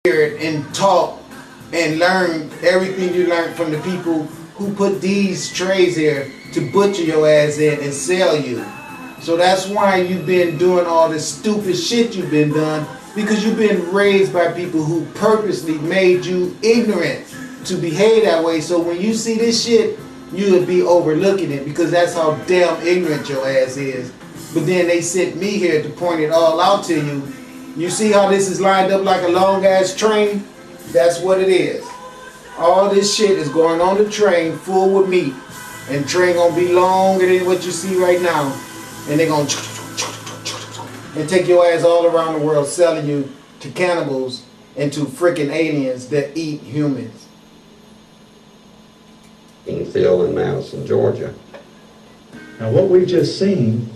here and talk and learn everything you learned from the people who put these trays here to butcher your ass in and sell you. So that's why you've been doing all this stupid shit you've been done, because you've been raised by people who purposely made you ignorant to behave that way. So when you see this shit, you would be overlooking it because that's how damn ignorant your ass is. But then they sent me here to point it all out to you. You see how this is lined up like a long ass train? That's what it is. All this shit is going on the train full with meat. And the train gonna be longer than what you see right now. And they're gonna and take your ass all around the world selling you to cannibals and to freaking aliens that eat humans. Field in Madison, Georgia. Now what we've just seen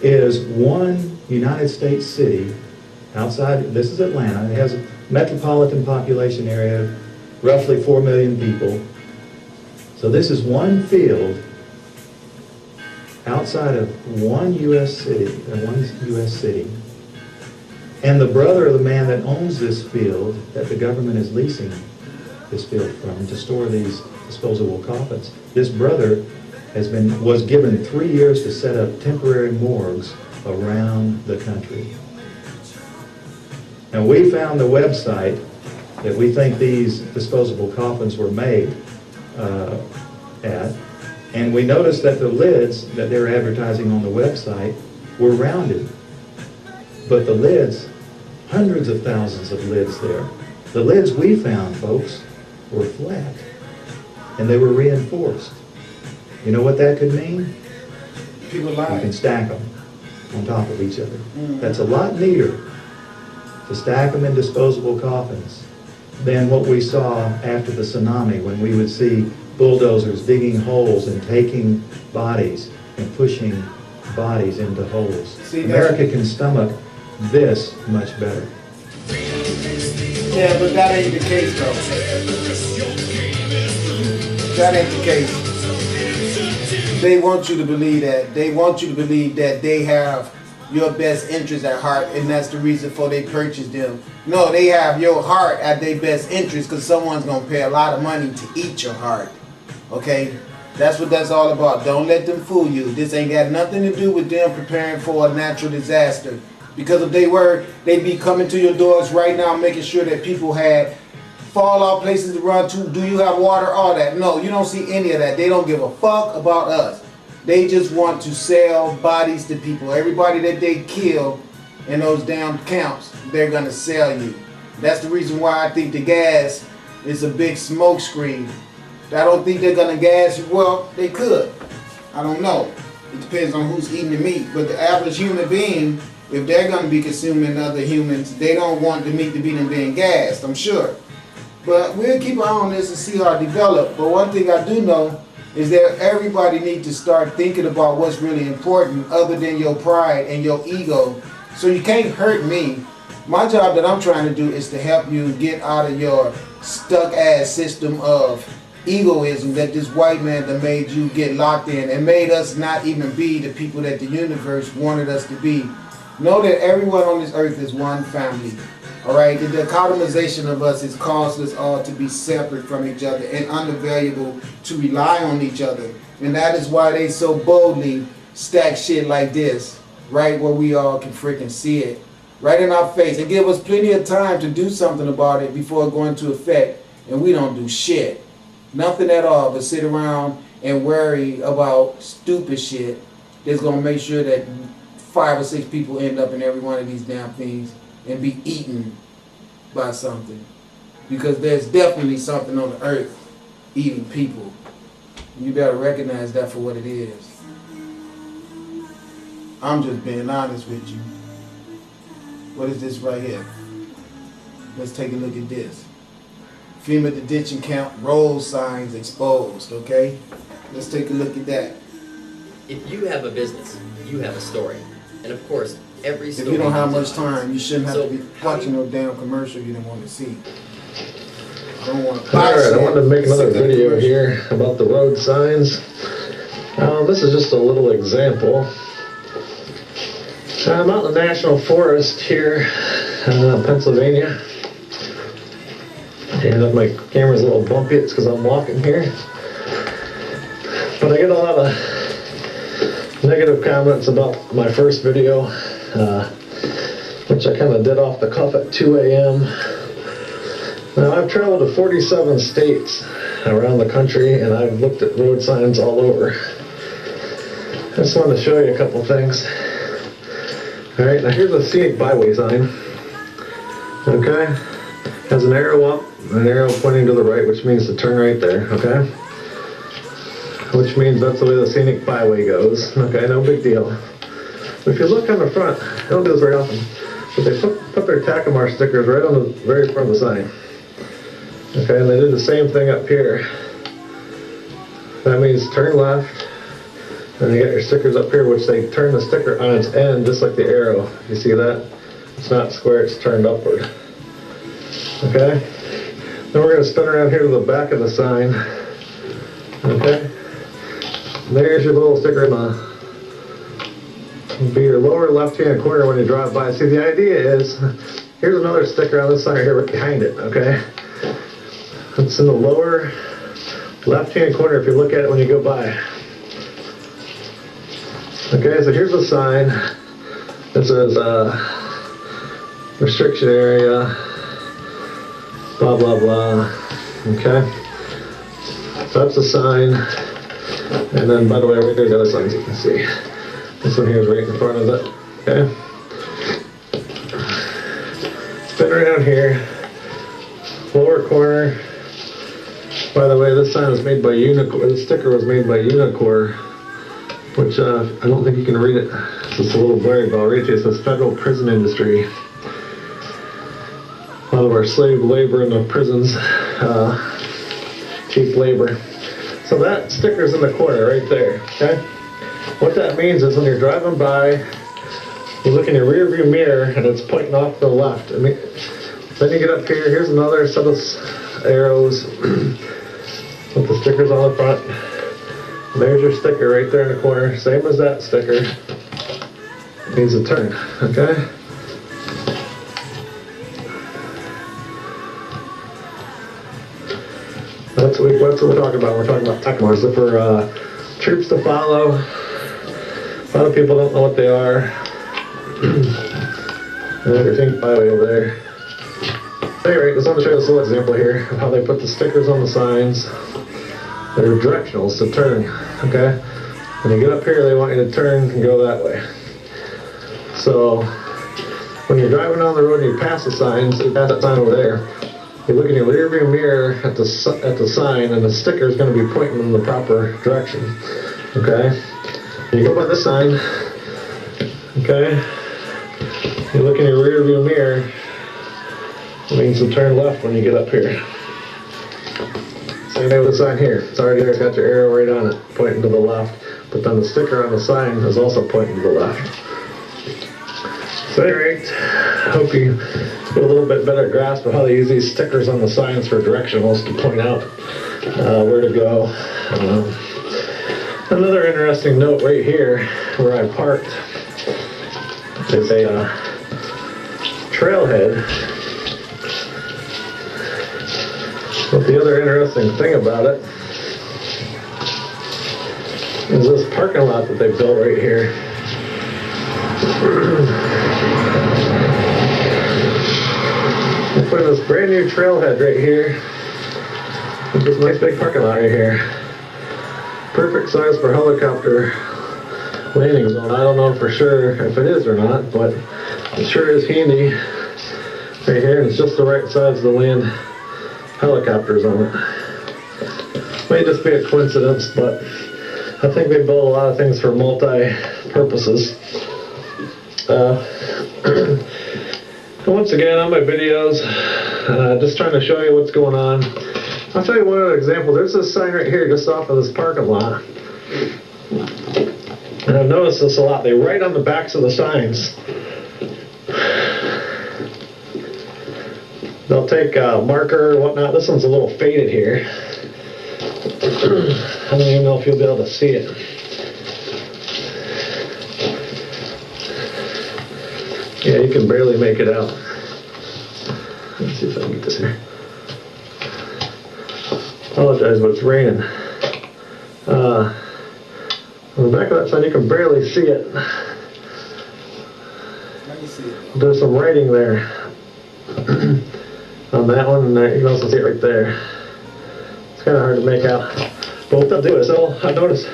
is one United States city outside, this is Atlanta, it has a metropolitan population area, roughly 4 million people. So this is one field outside of one U.S. city, and the brother of the man that owns this field, that the government is leasing this field from to store these disposable coffins, this brother was given 3 years to set up temporary morgues around the country. And we found the website that we think these disposable coffins were made at, and we noticed that the lids that they were advertising on the website were rounded. But the lids, hundreds of thousands of lids there, the lids we found, folks, were flat, and they were reinforced. You know what that could mean? People lie. You can stack them on top of each other. That's a lot neater to stack them in disposable coffins than what we saw after the tsunami, when we would see bulldozers digging holes and taking bodies and pushing bodies into holes. See, America can stomach this much better. Yeah, but that ain't the case though. That ain't the case. They want you to believe that. They want you to believe that they have your best interest at heart, and that's the reason for they purchased them. No, they have your heart at their best interest because someone's going to pay a lot of money to eat your heart. Okay? That's what that's all about. Don't let them fool you. This ain't got nothing to do with them preparing for a natural disaster. Because if they were, they'd be coming to your doors right now making sure that people had fallout places to run to. Do you have water? All that. No, you don't see any of that. They don't give a fuck about us. They just want to sell bodies to people. Everybody that they kill in those damn camps, they're going to sell you. That's the reason why I think the gas is a big smoke screen. I don't think they're going to gas you. Well, they could. I don't know. It depends on who's eating the meat. But the average human being, if they're going to be consuming other humans, they don't want the meat to be them being gassed, I'm sure. But we'll keep an eye on this and see how it develops. But one thing I do know is that everybody needs to start thinking about what's really important other than your pride and your ego. So you can't hurt me. My job that I'm trying to do is to help you get out of your stuck ass system of egoism that this white man that made you get locked in and made us not even be the people that the universe wanted us to be. Know that everyone on this earth is one family. Alright, the dichotomization of us has caused us all to be separate from each other and unavailable to rely on each other. And that is why they so boldly stack shit like this, right where we all can freaking see it, right in our face, and give us plenty of time to do something about it before it going into effect, and we don't do shit. Nothing at all but sit around and worry about stupid shit that's going to make sure that 5 or 6 people end up in every one of these damn things and be eaten by something. Because there's definitely something on the earth eating people. You better recognize that for what it is. I'm just being honest with you. What is this right here? Let's take a look at this. Fema detention camp, road signs exposed, okay? Let's take a look at that. If you have a business, you have a story. And of course, every story... If you don't have much time, you shouldn't have to be watching no damn commercial you didn't want to see. I don't want to... Alright, I wanted to make another video here about the road signs. This is just a little example. I'm out in the National Forest here, Pennsylvania. And if my camera's a little bumpy, it's because I'm walking here. But I get a lot of negative comments about my first video, which I kind of did off the cuff at 2 a.m. Now, I've traveled to 47 states around the country, and I've looked at road signs all over. I just wanted to show you a couple things. Alright, now here's a scenic byway sign. Okay? Has an arrow up, an arrow pointing to the right, which means to turn right there, okay? Which means that's the way the scenic byway goes. Okay, no big deal. But if you look on the front, they don't do this very often, but they put their Tacomar stickers right on the very front of the sign. Okay, and they did the same thing up here. That means turn left, and you got your stickers up here, which they turn the sticker on its end, just like the arrow. You see that? It's not square, it's turned upward. Okay? Then we're going to spin around here to the back of the sign. Okay? There's your little sticker in the, be your lower left-hand corner when you drive by. See, the idea is, here's another sticker on this sign right here behind it, okay? It's in the lower left-hand corner if you look at it when you go by. Okay, so here's the sign. This is restriction area, blah, blah, blah. Okay? So that's the sign. And then, by the way, right there's the other signs you can see. This one here is right in front of it. Okay? Spin around here. Lower corner. By the way, this sign was made by Unicor. The sticker was made by Unicor, which I don't think you can read it. It's just a little blurry, but I'll read it to you. It says Federal Prison Industry. A lot of our slave labor in the prisons, cheap labor. So that sticker's in the corner right there, okay? What that means is when you're driving by, you look in your rear view mirror and it's pointing off to the left. I mean, then you get up here, here's another set of arrows with the stickers on the front. And there's your sticker right there in the corner, same as that sticker. It means a turn, okay? That's what we're talking about. We're talking about Tacomars. So for troops to follow, a lot of people don't know what they are. And there's your byway over there. Anyway, just want to show you this little example here of how they put the stickers on the signs. They're directionals to turn, okay? When you get up here, they want you to turn and go that way. So, when you're driving down the road and you pass the signs, you pass that sign over there, you look in your rear view mirror at the sign, and the sticker is going to be pointing in the proper direction. Okay? You go by this sign. Okay? You look in your rear view mirror. It means to turn left when you get up here. Same thing with the sign here. It's already there. It's got your arrow right on it, pointing to the left. But then the sticker on the sign is also pointing to the left. So anyway, hope you get a little bit better grasp of how they use these stickers on the signs for directionals to point out where to go. Another interesting note right here where I parked is a trailhead. But the other interesting thing about it is this parking lot that they built right here. They put this brand new trailhead right here. With this nice big parking lot right here. Perfect size for helicopter landing zone. I don't know for sure if it is or not, but it sure is handy right here. And it's just the right size to land helicopters on it. May just be a coincidence, but I think they build a lot of things for multi-purposes. Once again, on my videos, just trying to show you what's going on. I'll tell you one other example. There's this sign right here just off of this parking lot. And I've noticed this a lot. They write on the backs of the signs. They'll take a marker or whatnot. This one's a little faded here. I don't even know if you'll be able to see it. Yeah, you can barely make it out. Let's see if I can get this here. Apologize, but it's raining. On the back of that sign, you can barely see it. Let me see it. There's some writing there on that one, and you can also see it right there. It's kind of hard to make out. But what they'll do is I noticed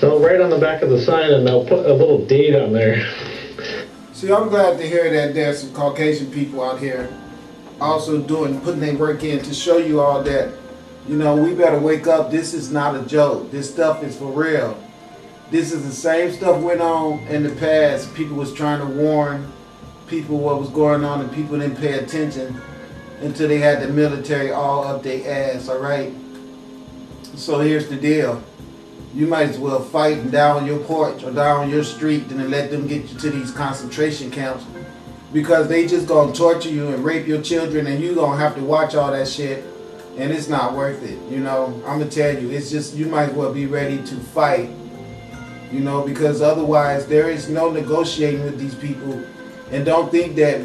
they'll write on the back of the sign and they'll put a little date on there. See, I'm glad to hear that there's some Caucasian people out here also putting their work in to show you all that, you know, we better wake up. This is not a joke. This stuff is for real. This is the same stuff went on in the past. People was trying to warn people what was going on, and people didn't pay attention until they had the military all up their ass, all right? So here's the deal. You might as well fight down your porch or down your street than to let them get you to these concentration camps, because they just gonna torture you and rape your children, and you gonna have to watch all that shit, and it's not worth it. You know, I'm gonna tell you, it's just, you might as well be ready to fight, you know, because otherwise there is no negotiating with these people. And don't think that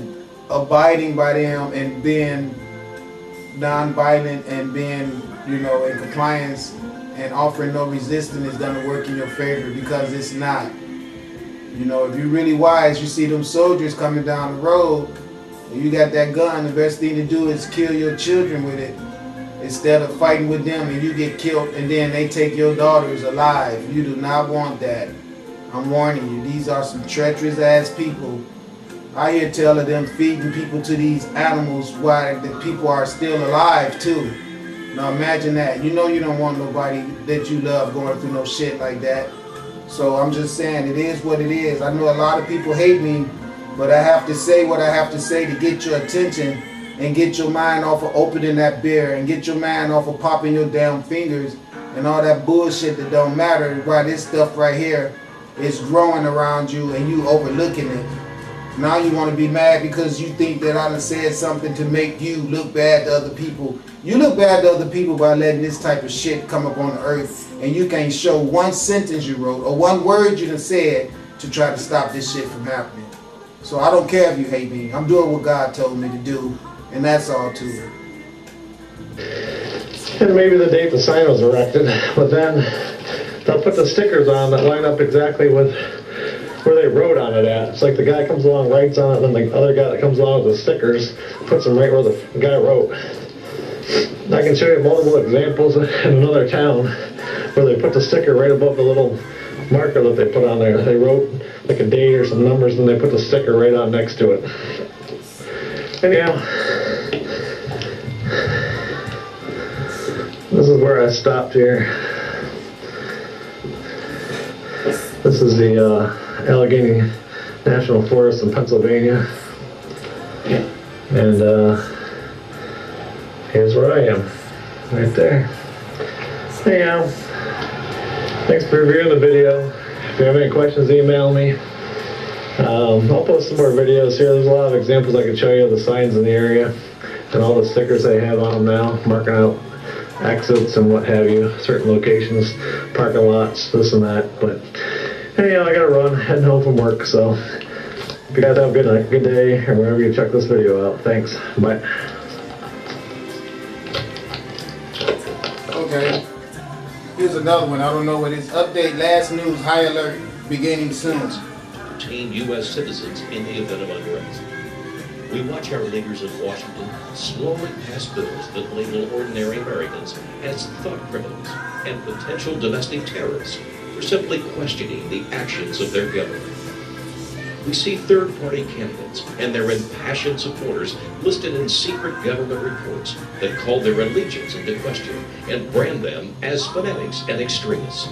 abiding by them and being non-violent and being, you know, in compliance and offering no resistance is going to work in your favor, because it's not. You know, if you're really wise, you see them soldiers coming down the road and you got that gun, the best thing to do is kill your children with it instead of fighting with them and you get killed and then they take your daughters alive. You do not want that. I'm warning you, these are some treacherous ass people. I hear tell of them feeding people to these animals while the people are still alive too. Now imagine that. You know you don't want nobody that you love going through no shit like that. So I'm just saying, it is what it is. I know a lot of people hate me, but I have to say what I have to say to get your attention and get your mind off of opening that beer and get your mind off of popping your damn fingers and all that bullshit that don't matter, while this stuff right here is growing around you and you overlooking it. Now you want to be mad because you think that I done said something to make you look bad to other people. You look bad to other people by letting this type of shit come up on the earth, and you can't show one sentence you wrote or one word you done said to try to stop this shit from happening. So I don't care if you hate me. I'm doing what God told me to do, and that's all to it. And maybe the date the sign was erected, but then they'll put the stickers on that line up exactly with where they wrote on it at. It's like the guy comes along, writes on it, and then the other guy that comes along with the stickers puts them right where the guy wrote. I can show you multiple examples in another town where they put the sticker right above the little marker that they put on there. They wrote like a date or some numbers, and they put the sticker right on next to it. Anyhow, this is where I stopped here. This is the Allegheny National Forest in Pennsylvania, and here's where I am, right there. Anyhow, thanks for reviewing the video. If you have any questions, email me. I'll post some more videos here. There's a lot of examples I can show you of the signs in the area and all the stickers they have on them now, marking out exits and what have you, certain locations, parking lots, this and that. But anyhow, I gotta run, heading home from work, so if you guys have a good night, good day, or wherever you check this video out. Thanks. Bye. Okay. Here's another one. I don't know what it is. Update, last news, high alert, beginning soon. Retain U.S. citizens in the event of unrest. We watch our leaders in Washington slowly pass bills that label ordinary Americans as thought criminals and potential domestic terrorists for simply questioning the actions of their government. We see third-party candidates and their impassioned supporters listed in secret government reports that call their allegiance into question and brand them as fanatics and extremists.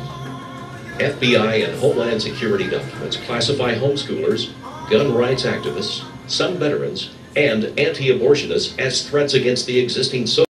FBI and Homeland Security documents classify homeschoolers, gun rights activists, some veterans, and anti-abortionists as threats against the existing social